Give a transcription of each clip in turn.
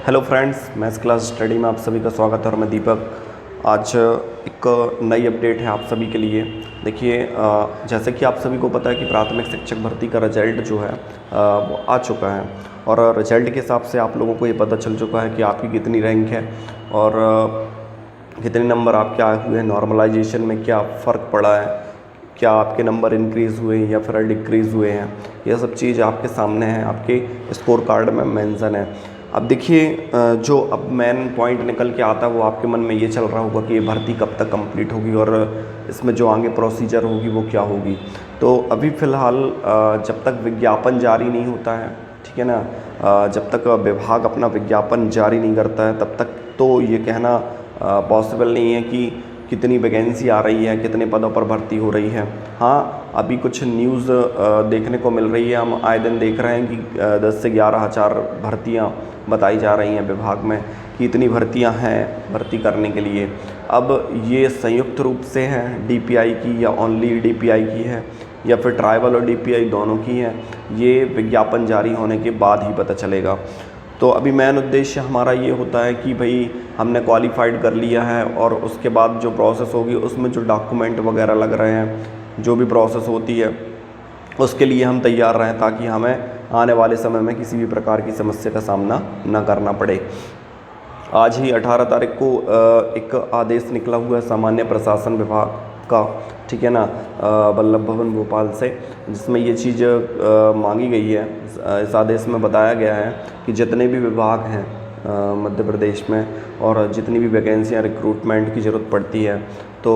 Hello friends, maths class study में आप सभी का स्वागत है और मैं दीपक। आज एक नई अपडेट है आप सभी के लिए। देखिए, जैसे कि आप सभी को पता है कि प्राथमिक शिक्षक भर्ती का रिजल्ट जो है वो आ चुका है और रिजल्ट के हिसाब से आप लोगों को ये पता चल चुका है कि आपकी कितनी रैंक है और कितने नंबर आपके आए हुए हैं, नॉर्मलाइजेशन में क्या फ़र्क पड़ा है, क्या आपके नंबर इंक्रीज़ हुए हैं या फिर डिक्रीज़ हुए हैं। यह सब चीज़ आपके सामने है, आपके स्कोर कार्ड में मेंशन है। अब देखिए, जो अब मेन पॉइंट निकल के आता है वो आपके मन में ये चल रहा होगा कि ये भर्ती कब तक कंप्लीट होगी और इसमें जो आगे प्रोसीजर होगी वो क्या होगी। तो अभी फ़िलहाल जब तक विज्ञापन जारी नहीं होता है, ठीक है ना, जब तक विभाग अपना विज्ञापन जारी नहीं करता है तब तक तो ये कहना पॉसिबल नहीं है कि कितनी वैकेंसी आ रही है, कितने पदों पर भर्ती हो रही है। हाँ, अभी कुछ न्यूज़ देखने को मिल रही है, हम आए दिन देख रहे हैं कि 10 से 11 हज़ार भर्तियाँ बताई जा रही हैं विभाग में कि इतनी भर्तियां हैं भर्ती करने के लिए। अब ये संयुक्त रूप से है डीपीआई की या ओनली डीपीआई की है या फिर ट्राइबल और डीपीआई दोनों की है, ये विज्ञापन जारी होने के बाद ही पता चलेगा। तो अभी मेन उद्देश्य हमारा ये होता है कि भाई हमने क्वालिफाइड कर लिया है और उसके बाद जो प्रोसेस होगी उसमें जो डॉक्यूमेंट वगैरह लग रहे हैं, जो भी प्रोसेस होती है उसके लिए हम तैयार रहें ताकि हमें आने वाले समय में किसी भी प्रकार की समस्या का सामना न करना पड़े। आज ही 18 तारीख को एक आदेश निकला हुआ है सामान्य प्रशासन विभाग का, ठीक है ना, वल्लभ भवन भोपाल से, जिसमें ये चीज़ मांगी गई है। इस आदेश में बताया गया है कि जितने भी विभाग हैं मध्य प्रदेश में और जितनी भी वैकेंसियाँ रिक्रूटमेंट की ज़रूरत पड़ती है तो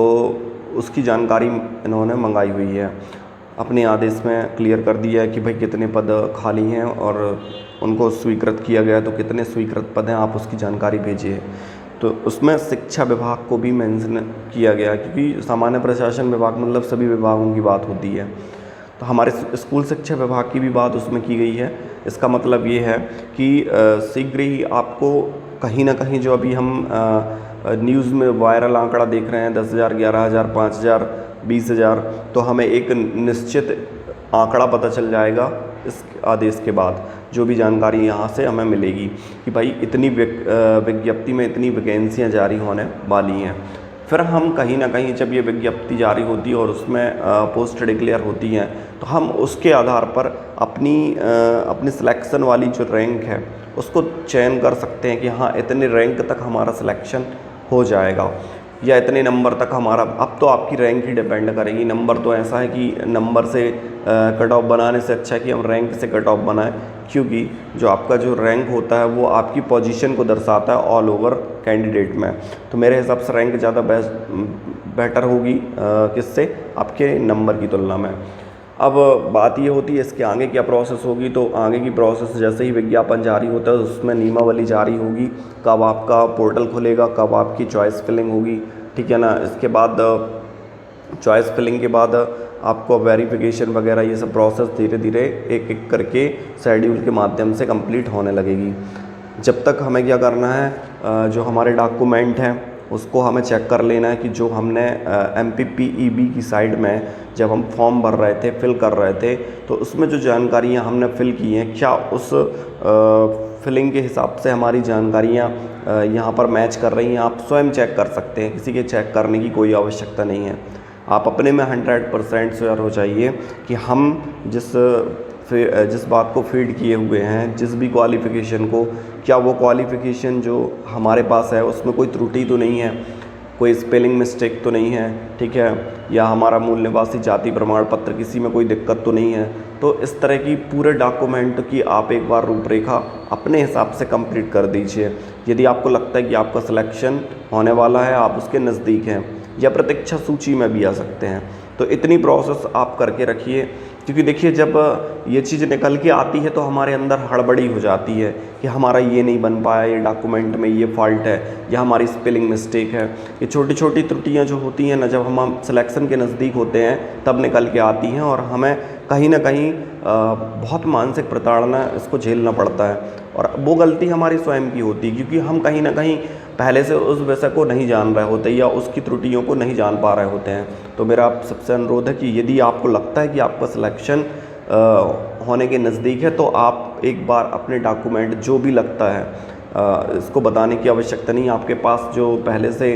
उसकी जानकारी इन्होंने मंगाई हुई है। अपने आदेश में क्लियर कर दिया है कि भाई कितने पद खाली हैं और उनको स्वीकृत किया गया, तो कितने स्वीकृत पद हैं आप उसकी जानकारी भेजिए। तो उसमें शिक्षा विभाग को भी मेंशन किया गया क्योंकि सामान्य प्रशासन विभाग मतलब सभी विभागों की बात होती है, तो हमारे स्कूल शिक्षा विभाग की भी बात उसमें की गई है। इसका मतलब ये है कि शीघ्र ही आपको कहीं ना कहीं जो अभी हम न्यूज़ में वायरल आंकड़ा देख रहे हैं 10,000, 11,000, 5,000, 20,000, तो हमें एक निश्चित आंकड़ा पता चल जाएगा इस आदेश के बाद। जो भी जानकारी यहाँ से हमें मिलेगी कि भाई इतनी विज्ञप्ति में इतनी वैकेंसियाँ जारी होने वाली हैं, फिर हम कहीं ना कहीं जब ये विज्ञप्ति जारी होती है और उसमें पोस्ट डिक्लेयर होती हैं तो हम उसके आधार पर अपनी सिलेक्शन वाली जो रैंक है उसको चयन कर सकते हैं कि हाँ इतने रैंक तक हमारा सिलेक्शन हो जाएगा या इतने नंबर तक हमारा। अब तो आपकी रैंक ही डिपेंड करेगी। नंबर तो ऐसा है कि नंबर से कट ऑफ बनाने से अच्छा है कि हम रैंक से कट ऑफ बनाएं, क्योंकि जो आपका जो रैंक होता है वो आपकी पोजीशन को दर्शाता है ऑल ओवर कैंडिडेट में। तो मेरे हिसाब से रैंक ज़्यादा बेटर होगी किससे, आपके नंबर की तुलना में। अब बात ये होती है इसके आगे क्या प्रोसेस होगी, तो आगे की प्रोसेस जैसे ही विज्ञापन जारी होता है उसमें नियमावली जारी होगी, कब आपका पोर्टल खुलेगा, कब आपकी चॉइस फिलिंग होगी, ठीक है ना। इसके बाद चॉइस फिलिंग के बाद आपको वेरिफिकेशन वगैरह ये सब प्रोसेस धीरे धीरे एक एक करके शेड्यूल के माध्यम से कंप्लीट होने लगेगी। जब तक हमें क्या करना है, जो हमारे डॉक्यूमेंट हैं उसको हमें चेक कर लेना है कि जो हमने MPPEB की साइड में जब हम फॉर्म भर रहे थे, फिल कर रहे थे, तो उसमें जो जानकारियाँ हमने फिल की हैं क्या उस फिलिंग के हिसाब से हमारी जानकारियाँ यहाँ पर मैच कर रही हैं। आप स्वयं चेक कर सकते हैं, किसी के चेक करने की कोई आवश्यकता नहीं है। आप अपने में 100% श्योर हो जाइए कि हम जिस बात को फीड किए हुए हैं, जिस भी क्वालिफ़िकेशन को, क्या वो क्वालिफ़िकेशन जो हमारे पास है उसमें कोई त्रुटि तो नहीं है, कोई स्पेलिंग मिस्टेक तो नहीं है, ठीक है, या हमारा मूल निवासी जाति प्रमाण पत्र किसी में कोई दिक्कत तो नहीं है। तो इस तरह की पूरे डॉक्यूमेंट की आप एक बार रूपरेखा अपने हिसाब से कंप्लीट कर दीजिए। यदि आपको लगता है कि आपका सिलेक्शन होने वाला है, आप उसके नज़दीक हैं या प्रतीक्षा सूची में भी आ सकते हैं, तो इतनी प्रोसेस आप करके रखिए। क्योंकि देखिए, जब ये चीज़ निकल के आती है तो हमारे अंदर हड़बड़ी हो जाती है कि हमारा ये नहीं बन पाया, ये डॉक्यूमेंट में ये फॉल्ट है या हमारी स्पेलिंग मिस्टेक है। ये छोटी छोटी त्रुटियां जो होती हैं ना, जब हम सिलेक्शन के नज़दीक होते हैं तब निकल के आती हैं और हमें कहीं ना कहीं बहुत मानसिक प्रताड़ना इसको झेलना पड़ता है और वो गलती हमारी स्वयं की होती है क्योंकि हम कहीं ना कहीं पहले से उस विषय को नहीं जान रहे होते या उसकी त्रुटियों को नहीं जान पा रहे होते हैं। तो मेरा आप सबसे अनुरोध है कि यदि आपको लगता है कि आपका सिलेक्शन होने के नज़दीक है तो आप एक बार अपने डॉक्यूमेंट जो भी लगता है इसको बताने की आवश्यकता नहीं। आपके पास जो पहले से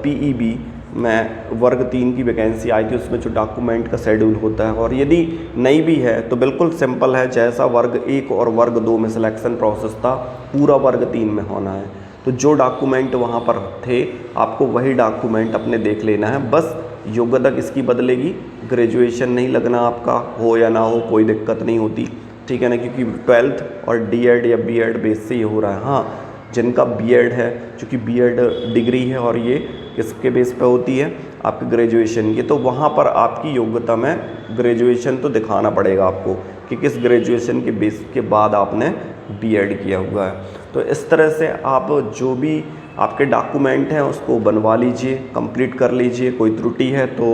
PEB में वर्ग 3 की वैकेंसी आई थी उसमें जो डॉक्यूमेंट का शेड्यूल होता है, और यदि नहीं भी है तो बिल्कुल सिंपल है, जैसा वर्ग 1 और वर्ग 2 में सिलेक्शन प्रोसेस था पूरा वर्ग 3 में होना है। तो जो डॉक्यूमेंट वहाँ पर थे आपको वही डॉक्यूमेंट अपने देख लेना है, बस योग्यता किसकी बदलेगी, ग्रेजुएशन नहीं लगना, आपका हो या ना हो कोई दिक्कत नहीं होती, ठीक है ना, क्योंकि 12th और D.Ed या B.Ed बेस से ये हो रहा है। हाँ, जिनका B.Ed है, चूँकि B.Ed डिग्री है और ये किसके बेस पे होती है, आपकी ग्रेजुएशन की, तो वहाँ पर आपकी योग्यता में ग्रेजुएशन तो दिखाना पड़ेगा आपको कि किस ग्रेजुएशन के बेस के बाद आपने B.Ed किया हुआ है। तो इस तरह से आप जो भी आपके डॉक्यूमेंट हैं उसको बनवा लीजिए, कंप्लीट कर लीजिए, कोई त्रुटि है तो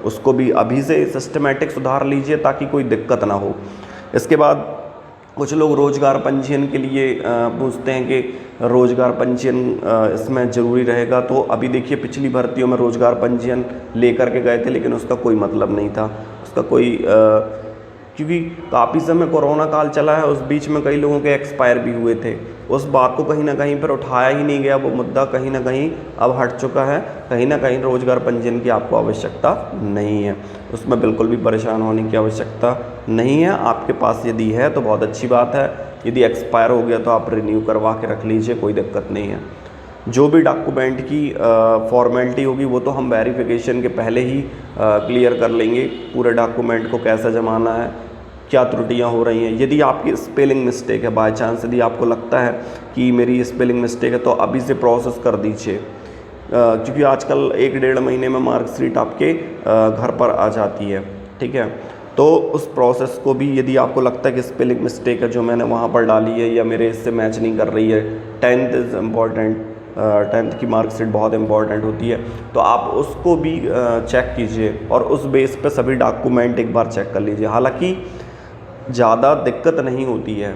उसको भी अभी से सिस्टमेटिक सुधार लीजिए ताकि कोई दिक्कत ना हो। इसके बाद कुछ लोग रोज़गार पंजीयन के लिए पूछते हैं कि रोज़गार पंजीयन इसमें ज़रूरी रहेगा, तो अभी देखिए पिछली भर्तियों में रोज़गार पंजीयन लेकर के गए थे लेकिन उसका कोई मतलब नहीं था, उसका कोई क्योंकि काफ़ी समय कोरोना काल चला है, उस बीच में कई लोगों के एक्सपायर भी हुए थे, उस बात को कहीं ना कहीं पर उठाया ही नहीं गया, वो मुद्दा कहीं ना कहीं अब हट चुका है। कहीं ना कहीं रोज़गार पंजीयन की आपको आवश्यकता नहीं है, उसमें बिल्कुल भी परेशान होने की आवश्यकता नहीं है। आपके पास यदि है तो बहुत अच्छी बात है, यदि एक्सपायर हो गया तो आप रिन्यू करवा के रख लीजिए, कोई दिक्कत नहीं है। जो भी डॉक्यूमेंट की फॉर्मेलिटी होगी वो तो हम वेरिफिकेशन के पहले ही क्लियर कर लेंगे, पूरे डॉक्यूमेंट को कैसे जमाना है, क्या त्रुटियां हो रही हैं। यदि आपकी स्पेलिंग मिस्टेक है, बाय चांस यदि आपको लगता है कि मेरी स्पेलिंग मिस्टेक है तो अभी से प्रोसेस कर दीजिए, क्योंकि आजकल 1-1.5 महीने में मार्कशीट आपके घर पर आ जाती है, ठीक है। तो उस प्रोसेस को भी यदि आपको लगता है कि स्पेलिंग मिस्टेक है जो मैंने वहाँ पर डाली है या मेरे इससे मैच नहीं कर रही है, 10th इज़ इम्पॉर्टेंट, 10th की मार्कशीट बहुत इंपॉर्टेंट होती है, तो आप उसको भी चेक कीजिए और उस बेस पे सभी डॉक्यूमेंट एक बार चेक कर लीजिए। हालांकि ज़्यादा दिक्कत नहीं होती है,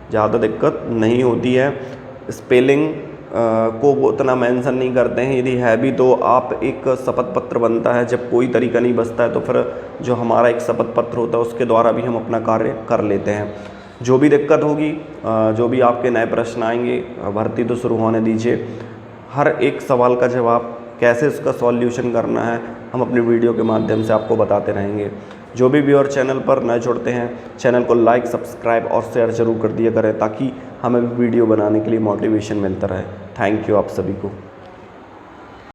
ज़्यादा दिक्कत नहीं होती है, स्पेलिंग को वो उतना मेंशन नहीं करते हैं, यदि है भी तो आप एक शपथ पत्र बनता है, जब कोई तरीका नहीं बचता है तो फिर जो हमारा एक शपथ पत्र होता है उसके द्वारा भी हम अपना कार्य कर लेते हैं। जो भी दिक्कत होगी, जो भी आपके नए प्रश्न आएंगे, भर्ती तो शुरू होने दीजिए, हर एक सवाल का जवाब कैसे उसका सॉल्यूशन करना है हम अपनी वीडियो के माध्यम से आपको बताते रहेंगे। जो भी व्यूअर चैनल पर नए जुड़ते हैं, चैनल को लाइक, सब्सक्राइब और शेयर जरूर कर दिया करें ताकि हमें वीडियो बनाने के लिए मोटिवेशन मिलता रहे। थैंक यू आप सभी को।